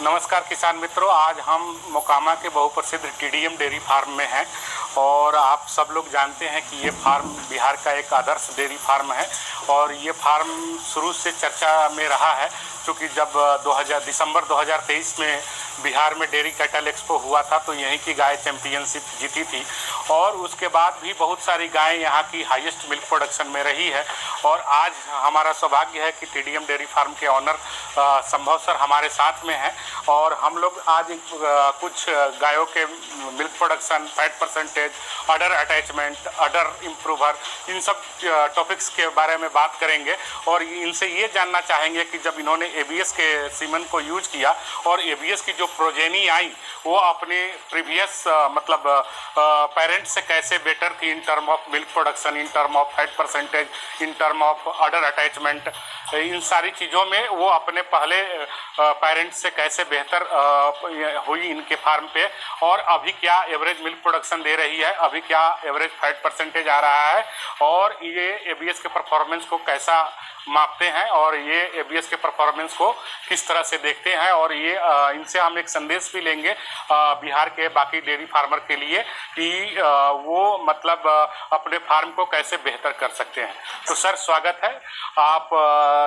नमस्कार किसान मित्रों, आज हम मोकामा के बहुप्रसिद्ध टीडीएम डेयरी फार्म में हैं और आप सब लोग जानते हैं कि ये फार्म बिहार का एक आदर्श डेयरी फार्म है और ये फार्म शुरू से चर्चा में रहा है, क्योंकि जब दिसंबर 2023 में बिहार में डेयरी कैटल एक्सपो हुआ था तो यहीं की गाय चैंपियनशिप जीती थी और उसके बाद भी बहुत सारी गायें यहाँ की हाईएस्ट मिल्क प्रोडक्शन में रही है। और आज हमारा सौभाग्य है कि टीडीएम डेयरी फार्म के ऑनर संभव सर हमारे साथ में हैं और हम लोग आज कुछ गायों के मिल्क प्रोडक्शन, फैट परसेंटेज, अडर अटैचमेंट, अडर इम्प्रूवर, इन सब टॉपिक्स के बारे में बात करेंगे और इनसे ये जानना चाहेंगे कि जब इन्होंने एबीएस के सीमेंट को यूज किया और एबीएस की जो प्रोजेनी आई वो अपने प्रीवियस पेरेंट से कैसे बेटर थी in term of milk production, in term of fat percentage, in term of udder attachment, इन सारी चीज़ों में वो अपने पहले पेरेंट से कैसे बेहतर हुई इनके फार्म पे और अभी क्या एवरेज मिल्क प्रोडक्शन दे रही है, अभी क्या एवरेज फैट परसेंटेज आ रहा है और ये एबीएस के परफॉर्मेंस को कैसा मापते हैं और ये एबीएस के परफॉर्मेंस को किस तरह से देखते हैं और ये इनसे हम एक संदेश भी लेंगे बिहार के बाकी डेयरी फार्मर के लिए कि वो अपने फार्म को कैसे बेहतर कर सकते हैं। तो सर स्वागत है। आप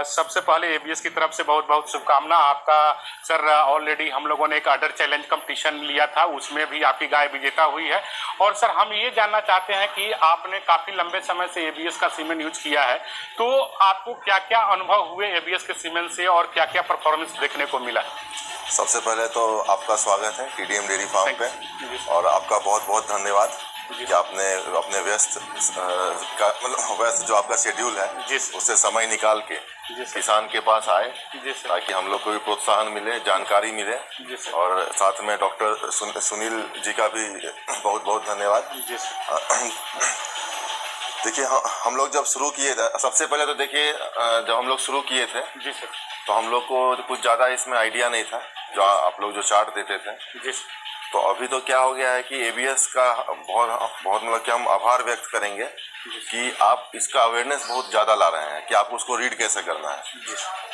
सबसे पहले एबीएस की तरफ से बहुत बहुत शुभकामना। आपका सर ऑलरेडी हम लोगों ने एक अडर चैलेंज कंपटीशन लिया था, उसमें भी आपकी गाय विजेता हुई है और सर हम ये जानना चाहते हैं कि आपने काफ़ी लंबे समय से एबीएस का सीमेंट यूज किया है, तो आपको क्या क्या अनुभव हुए एबीएस के सीमेंट से और क्या क्या परफॉर्मेंस देखने को मिला? सबसे पहले तो आपका स्वागत है टीडीएम डेयरी फार्म पे और आपका बहुत बहुत धन्यवाद कि आपने अपने व्यस्त जो आपका शेड्यूल है उससे समय निकाल के किसान के पास आए ताकि हम लोग को भी प्रोत्साहन मिले, जानकारी मिले और साथ में डॉक्टर सुनील जी का भी बहुत बहुत धन्यवाद। देखिए हम लोग जब शुरू किए थे, सबसे पहले तो देखिए जब हम लोग शुरू किए थे तो हम लोग को कुछ ज़्यादा इसमें आइडिया नहीं था, जो आप लोग जो चार्ट देते थे। तो अभी तो क्या हो गया है कि एबीएस का बहुत कि हम आभार व्यक्त करेंगे कि आप इसका अवेयरनेस बहुत ज़्यादा ला रहे हैं कि आप उसको रीड कैसे करना है।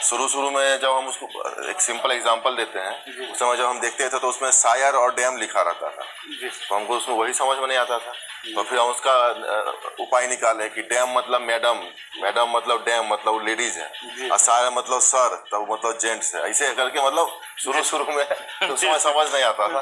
शुरू में जब हम उसको एक सिंपल एग्जांपल देते हैं, उस समय जब हम देखते थे तो उसमें सायर और डैम लिखा रहता था, तो हमको उसमें वही समझ में नहीं आता था। तो फिर हम उसका उपाय निकाले कि डैम मतलब मैडम, मैडम मतलब डैम मतलब लेडीज है और सायर मतलब सर, तब मतलब जेंट्स है। ऐसे करके शुरू में तो उसमें समझ नहीं आता था।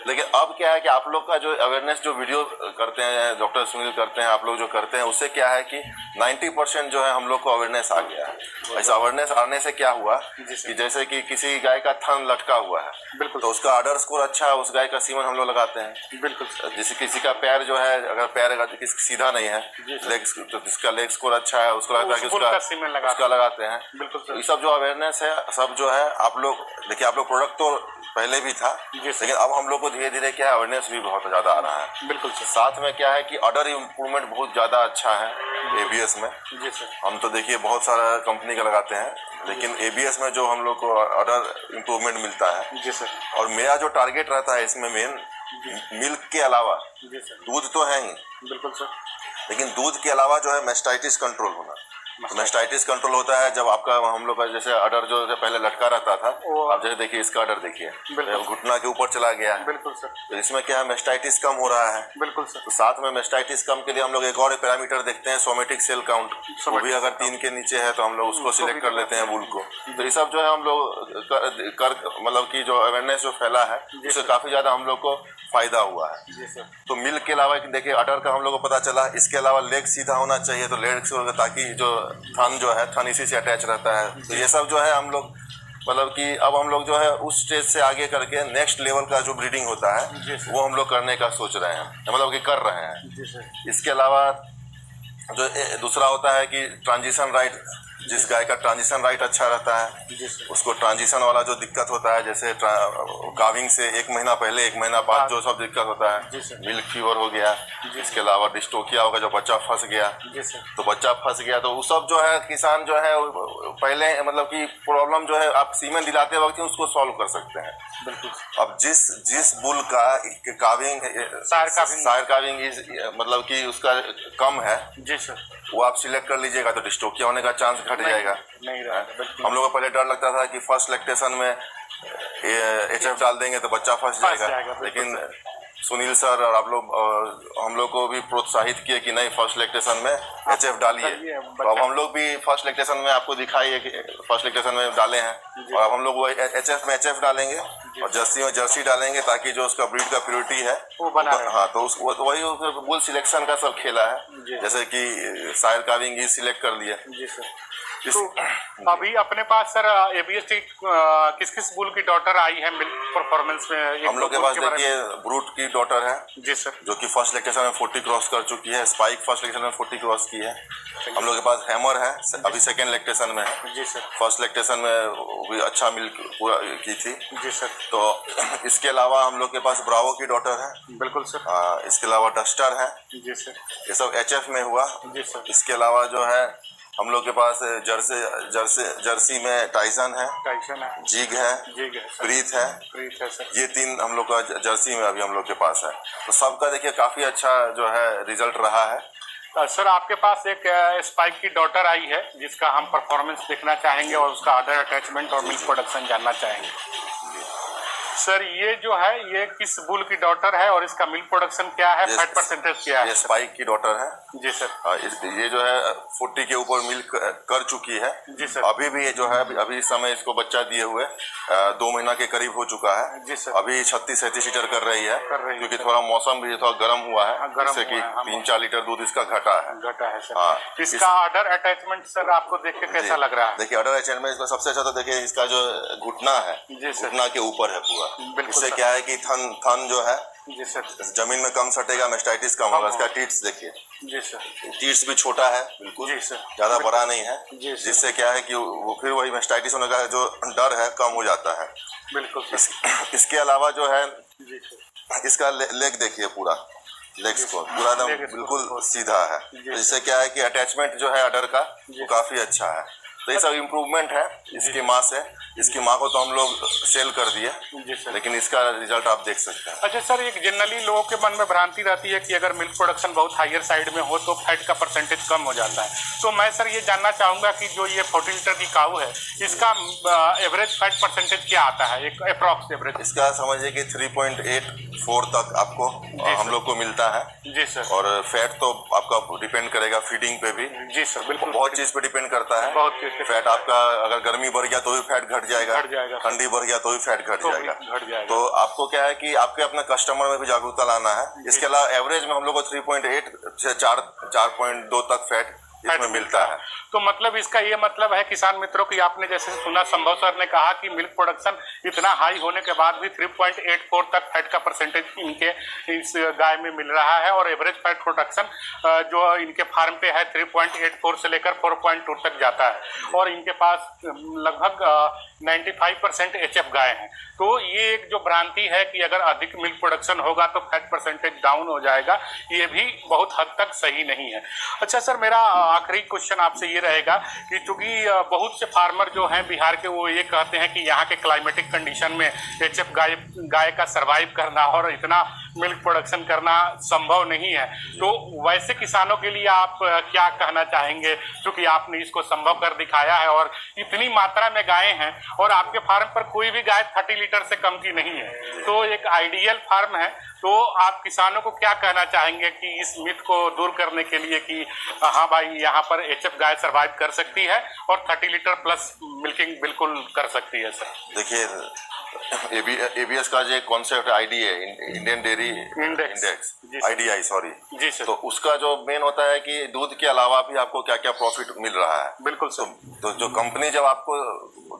लेकिन अब क्या है कि आप लोग का जो अवेयरनेस जो वीडियो करते हैं, डॉक्टर सुनील करते हैं, आप लोग जो करते हैं, उससे क्या है कि 90% जो है हम लोग को अवेयरनेस आ गया है। ऐसा अवेयरनेस आने से क्या हुआ कि जैसे कि किसी गाय का थन लटका हुआ है, बिल्कुल, तो उसका अडर स्कोर अच्छा है, उस गाय का सीमन हम लोग लगाते हैं। बिल्कुल, जैसे किसी का पैर जो है, अगर पैर सीधा नहीं है, लेग तो जिसका लेग स्कोर अच्छा है उसको लगता है कि उसका लगाते हैं। बिल्कुल, ये सब जो अवेयरनेस है सब जो है आप लोग देखिए, आप लोग प्रोडक्ट तो पहले भी था, लेकिन अब हम लोग को धीरे धीरे क्या है अवेयरनेस भी बहुत ज़्यादा आ रहा है। बिल्कुल, साथ में क्या है कि अडर इम्प्रूवमेंट बहुत ज़्यादा अच्छा है एबीएस में। जी सर, हम तो देखिए बहुत सारा कंपनी का लगाते हैं, लेकिन एबीएस में जो हम लोग को अडर इम्प्रूवमेंट मिलता है। जी सर, और मेरा जो टारगेट रहता है इसमें मेन मिल्क के अलावा, दूध तो है ही, बिल्कुल सर, लेकिन दूध के अलावा जो है मैस्टाइटिस कंट्रोल होना। तो मैस्टाइटिस कंट्रोल होता है जब आपका हम लोग का जैसे अडर जो पहले लटका रहता था, आप जैसे देखिए इसका अडर देखिए घुटना के ऊपर चला गया है। बिल्कुल सर, तो इसमें क्या है मैस्टाइटिस कम हो रहा है। बिल्कुल सर, तो साथ में मैस्टाइटिस कम के लिए हम लोग एक और पैरामीटर देखते हैं, सोमेटिक सेल काउंट। वो भी अगर 3 के नीचे है तो हम लोग उसको सिलेक्ट कर लेते हैं बुल को। तो ये सब जो है हम लोग की जो अवेयरनेस जो फैला है उससे काफी ज्यादा हम लोग को फायदा हुआ है। तो मिल्क के अलावा देखिए अडर का हम लोग को पता चला, इसके अलावा लेग सीधा होना चाहिए, तो लेग ताकि जो थन जो है थन इसी से अटैच रहता है। तो ये सब जो है हम लोग कि अब हम लोग जो है उस स्टेज से आगे करके नेक्स्ट लेवल का जो ब्रीडिंग होता है वो हम लोग करने का सोच रहे हैं, कि कर रहे हैं। इसके अलावा जो दूसरा होता है कि ट्रांजिशन राइट, जिस गाय का ट्रांजिशन राइट अच्छा रहता है उसको ट्रांजिशन वाला जो दिक्कत होता है, जैसे काविंग से 1 महीना पहले 1 महीना बाद जो सब दिक्कत होता है, मिल्क फीवर हो गया, इसके अलावा डिस्टोकिया होगा, जो बच्चा फंस गया, तो बच्चा फंस गया तो वो सब जो है किसान जो है पहले कि प्रॉब्लम जो है आप सीमेंट दिलाते वक्त ही उसको सॉल्व कर सकते हैं। बिल्कुल, अब जिस बुल का काविंग सायर काविंग कि उसका कम है, जी सर, वो आप सिलेक्ट कर लीजिएगा तो डिस्टोकिया होने का चांस घट जाएगा। नहीं रहा। हम लोगों को पहले डर लगता था कि फर्स्ट लैक्टेशन में HF डाल देंगे तो बच्चा फंस जाएगा। लेकिन सुनील सर और आप लोग हम लोग को भी प्रोत्साहित किए कि नहीं, फर्स्ट लैक्टेशन में HF डालिए। तो अब हम लोग भी फर्स्ट लैक्टेशन में आपको दिखाई है कि फर्स्ट लैक्टेशन में डाले हैं, और अब हम लोग वो HF में HF डालेंगे और जर्सी में जर्सी डालेंगे, ताकि जो उसका ब्रीड का प्योरिटी है वो बना रहे। हाँ, तो वही बुल सिलेक्शन का सब खेला है, जैसे कि सायर काविंग सिलेक्ट कर लिया। जी सर। तो अभी अपने पास सर ABS किस किस बुल की डॉटर आई है मिल्क परफॉर्मेंस में? हम लोग के पास देखिए ब्रूट की डॉटर है जी सर, जो कि फर्स्ट लैक्टेशन में 40 क्रॉस कर चुकी है। स्पाइक फर्स्ट लैक्टेशन में 40 क्रॉस की है। हम लोग के पास हैमर है, अभी सेकेंड लैक्टेशन में है। जी सर। फर्स्ट लैक्टेशन में भी अच्छा मिल्क पूरा की थी। जी सर। तो इसके अलावा हम लोग के पास ब्रावो की डॉटर है। बिल्कुल सर। इसके अलावा डस्टर है। जी सर। ये सब HF में हुआ। जी सर। इसके अलावा जो है हम लोग के पास जर्सी में टाइसन है, जिग है, प्रीत है सर। ये 3 हम लोग का जर्सी में अभी हम लोग के पास है। तो सबका देखिए काफी अच्छा जो है रिजल्ट रहा है। सर आपके पास एक स्पाइक की डॉटर आई है जिसका हम परफॉर्मेंस देखना चाहेंगे और उसका अदर अटैचमेंट और मिल्क प्रोडक्शन जानना चाहेंगे। सर ये जो है ये किस बुल की डॉटर है और इसका मिल्क प्रोडक्शन क्या है, फैट परसेंटेज क्या है? ये स्पाइक की डॉटर है। जी सर। ये जो है 40 के ऊपर मिल्क कर चुकी है। जी सर। अभी भी ये जो है अभी इस समय इसको बच्चा दिए हुए 2 महीना के करीब हो चुका है। जी सर। अभी 36-37 लीटर कर रही है, क्योंकि थोड़ा मौसम भी थोड़ा गर्म हुआ है, जिससे कि 3-4 लीटर दूध इसका घटा है सर। हाँ। इसका अडर अटैचमेंट सर आपको देख के कैसा लग रहा है? देखिए अडर अटैचमेंट इसका सबसे अच्छा तो देखिए इसका जो घुटना है, घुटना के ऊपर है पूरा। इससे क्या है कि थन जो है जी सर जमीन में कम सटेगा, मेस्टाइटिस कम होगा। इसका टीट्स देखिए। जी सर। टीट्स भी छोटा है बिल्कुल। जी सर। ज्यादा बड़ा नहीं है, जिससे क्या है कि वो फिर वही मेस्टाइटिस होने का जो डर है कम हो जाता है। बिल्कुल। इसके अलावा जो है इसका लेग देखिए, पूरा लेग्स को पूरा एकदम बिल्कुल सीधा है। जिससे क्या है कि अटैचमेंट जो है अडर का वो काफी अच्छा है। तो ये सब इम्प्रूवमेंट है इसकी माँ से। इसकी माँ को तो हम लोग सेल कर दिए, लेकिन इसका रिजल्ट आप देख सकते हैं। अच्छा सर, एक जनरली लोगों के मन में भ्रांति रहती है कि अगर मिल्क प्रोडक्शन बहुत हायर साइड में हो तो फैट का परसेंटेज कम हो जाता है। तो मैं सर ये जानना चाहूंगा कि जो ये 40 लीटर की काऊ है इसका एवरेज फैट परसेंटेज क्या आता है, एक अप्रॉक्स एवरेज? इसका समझिए कि 3.84 तक आपको हम लोग को मिलता है। जी सर। और फैट तो आपका डिपेंड करेगा फीडिंग पे भी। जी सर बिल्कुल, बहुत चीज पे डिपेंड करता है। बहुत फैट आपका अगर गर्मी बढ़ गया तो भी फैट घट जाएगा, ठंडी बढ़ गया तो भी फैट घट जाएगा। तो आपको क्या है कि आपके अपने कस्टमर में भी जागरूकता लाना है। इसके अलावा एवरेज में हम लोग को 3.8 से 4.2 तक फैट इसमें मिलता है। तो मतलब इसका ये मतलब है किसान मित्रों की, आपने जैसे सुना संभव सर ने कहा कि मिल्क प्रोडक्शन इतना हाई होने के बाद भी 3.84 तक फैट का परसेंटेज इनके इस गाय में मिल रहा है, और एवरेज फैट प्रोडक्शन जो इनके फार्म पे है 3.84 से लेकर 4.2 तक जाता है, और इनके पास लगभग 95% HF गाय हैं। तो ये एक जो भ्रांति है कि अगर अधिक मिल्क प्रोडक्शन होगा तो फैट परसेंटेज डाउन हो जाएगा, ये भी बहुत हद तक सही नहीं है। अच्छा सर, मेरा आखिरी क्वेश्चन आपसे ये रहेगा कि चूंकि बहुत से फार्मर जो हैं बिहार के, वो ये कहते हैं कि यहाँ के क्लाइमेटिक कंडीशन में HF गाय का सरवाइव करना और इतना मिल्क प्रोडक्शन करना संभव नहीं है। तो वैसे किसानों के लिए आप क्या कहना चाहेंगे, क्योंकि आपने इसको संभव कर दिखाया है और इतनी मात्रा में गायें हैं और आपके फार्म पर कोई भी गाय 30 लीटर से कम की नहीं है, तो एक आइडियल फार्म है। तो आप किसानों को क्या कहना चाहेंगे कि इस मिथ को दूर करने के लिए कि हाँ भाई यहाँ पर HF गाय सर्वाइव कर सकती है और 30 लीटर प्लस मिल्किंग बिल्कुल कर सकती है? सर देखिए, ABS का जो कॉन्सेप्ट ID है, Indian dairy index, IDI sorry जी सर। तो उसका जो मेन होता है कि दूध के अलावा भी आपको क्या क्या प्रॉफिट मिल रहा है। बिल्कुल सर। तो जो कंपनी जब आपको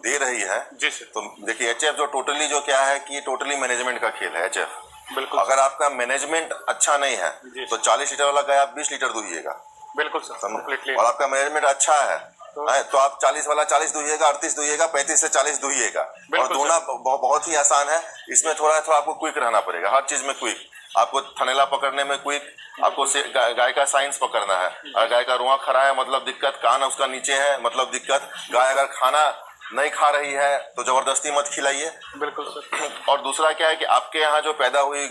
दे रही है जी सर, तो देखिए HF जो टोटली जो क्या है कि टोटली मैनेजमेंट का खेल है HF। बिल्कुल। अगर आपका मैनेजमेंट अच्छा नहीं है तो 40 लीटर वाला गाय आप 20 लीटर दुहिएगा। बिल्कुल सर, कंप्लीटली। और आपका मैनेजमेंट अच्छा है तो आप 40 वाला 40 दुहिएगा, 38 दुहिएगा, 35 से 40 दुहिएगा। और दूना बहुत ही आसान है। इसमें थोड़ा आपको क्विक रहना पड़ेगा, हर चीज में क्विक। आपको थनेला पकड़ने में क्विक, आपको गाय का साइंस पकड़ना है। अगर गाय का रुआ खड़ा है मतलब दिक्कत, कान उसका नीचे है मतलब दिक्कत। गाय अगर खाना नहीं खा रही है तो जबरदस्ती मत खिलाइए। बिल्कुल सर। और दूसरा क्या है कि आपके यहाँ जो पैदा हुई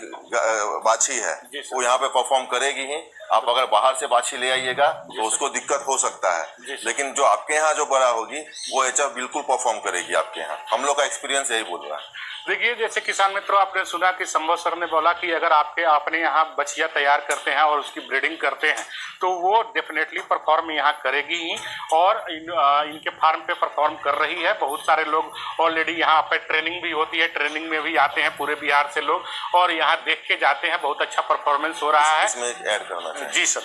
बाछी है वो यहाँ पे परफॉर्म करेगी ही। आप अगर बाहर से बाछी ले आइएगा तो उसको दिक्कत हो सकता है, लेकिन जो आपके यहाँ जो बड़ा होगी वो एचएफ बिल्कुल परफॉर्म करेगी आपके यहाँ। हम लोग का एक्सपीरियंस यही बोल रहा है। देखिए, जैसे किसान मित्रों, आपने सुना कि संभव सर ने बोला कि अगर आपके अपने यहाँ बछिया तैयार करते हैं और उसकी ब्रीडिंग करते हैं तो वो डेफिनेटली परफॉर्म यहाँ करेगी ही, और इनके फार्म पे परफॉर्म कर रही है। बहुत सारे लोग ऑलरेडी यहाँ पे ट्रेनिंग भी होती है, ट्रेनिंग में भी आते हैं पूरे बिहार से लोग और यहाँ देख के जाते हैं। बहुत अच्छा परफॉर्मेंस हो रहा है। इसमें ऐड करना चाहिए जी सर,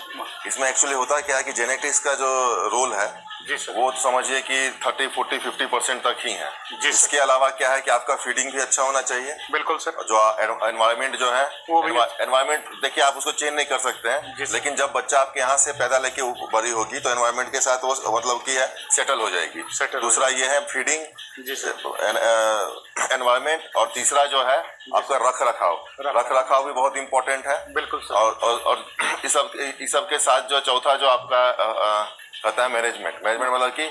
इसमें एक्चुअली होता क्या है कि जेनेटिक्स का जो रोल है जी सर, वो तो समझिए कि 30, 40, 50% तक ही है। जी सर। इसके अलावा क्या है कि आपका फीडिंग भी अच्छा होना चाहिए। बिल्कुल सर। जो एनवायरमेंट जो है, एनवायरमेंट देखिए आप उसको चेंज नहीं कर सकते हैं, लेकिन जब बच्चा आपके यहाँ से पैदा लेके बड़ी होगी तो एनवायरनमेंट के साथ वो मतलब कि है सेटल हो जाएगी। दूसरा ये है फीडिंग, एनवायरनमेंट, और तीसरा जो है आपका रख रखाव भी बहुत इंपॉर्टेंट है। बिल्कुल सर। और इस सब के साथ जो चौथा जो आपका कहता है मैनेजमेंट मतलब कि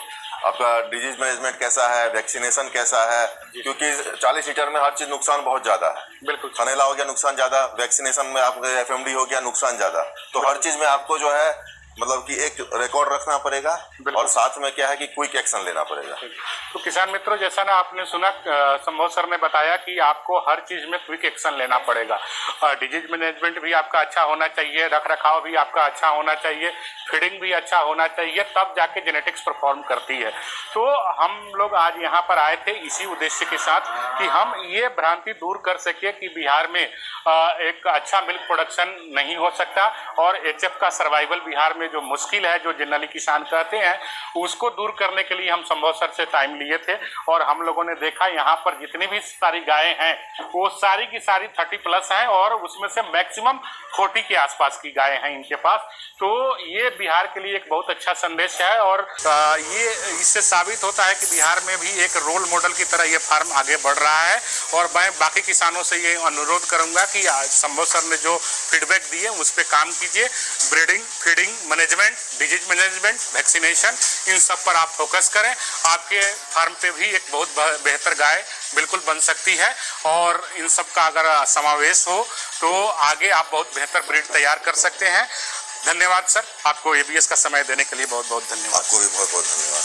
आपका डिजीज मैनेजमेंट कैसा है, वैक्सीनेशन कैसा है, क्योंकि 40 लीटर में हर चीज नुकसान बहुत ज्यादा है। बिल्कुल। खनेला हो गया नुकसान ज्यादा, वैक्सीनेशन में आपका एफएमडी हो गया नुकसान ज्यादा, तो हर चीज में आपको जो है मतलब कि एक रिकॉर्ड रखना पड़ेगा और साथ में क्या है कि क्विक एक्शन लेना पड़ेगा। तो किसान मित्रों, जैसा ना आपने सुना, संभव सर ने बताया कि आपको हर चीज में क्विक एक्शन लेना पड़ेगा। डिजीज मैनेजमेंट भी आपका अच्छा होना चाहिए, रख रखाव भी आपका अच्छा होना चाहिए, फीडिंग भी अच्छा होना चाहिए, तब जाके जेनेटिक्स परफॉर्म करती है। तो हम लोग आज यहाँ पर आए थे इसी उद्देश्य के साथ कि हम ये भ्रांति दूर कर सके कि बिहार में एक अच्छा मिल्क प्रोडक्शन नहीं हो सकता और एचएफ का सर्वाइवल बिहार में जो मुश्किल है, जो जनरली किसान कहते हैं, उसको दूर करने के लिए हम संभव सर से टाइम लिए थे। और हम लोगों ने देखा यहाँ पर जितनी भी सारी गायें हैं वो सारी की सारी 30+ हैं और उसमें से मैक्सिमम 40 के आसपास की गायें हैं इनके पास। तो ये बिहार के लिए एक बहुत अच्छा संदेश है और ये इससे साबित होता है कि बिहार में भी एक रोल मॉडल की तरह ये फार्म आगे बढ़ रहा है। और मैं बाकी किसानों से ये अनुरोध करूंगा कि संभव सर ने जो फीडबैक दिए उस पर काम कीजिए। Breeding, feeding, management, disease management, vaccination, इन सब पर आप फोकस करें। आपके फार्म पे भी एक बहुत बेहतर गाय बिल्कुल बन सकती है और इन सब का अगर समावेश हो तो आगे आप बहुत बेहतर ब्रीड तैयार कर सकते हैं। धन्यवाद सर, आपको एबीएस का समय देने के लिए बहुत बहुत धन्यवाद। आपको भी बहुत बहुत धन्यवाद।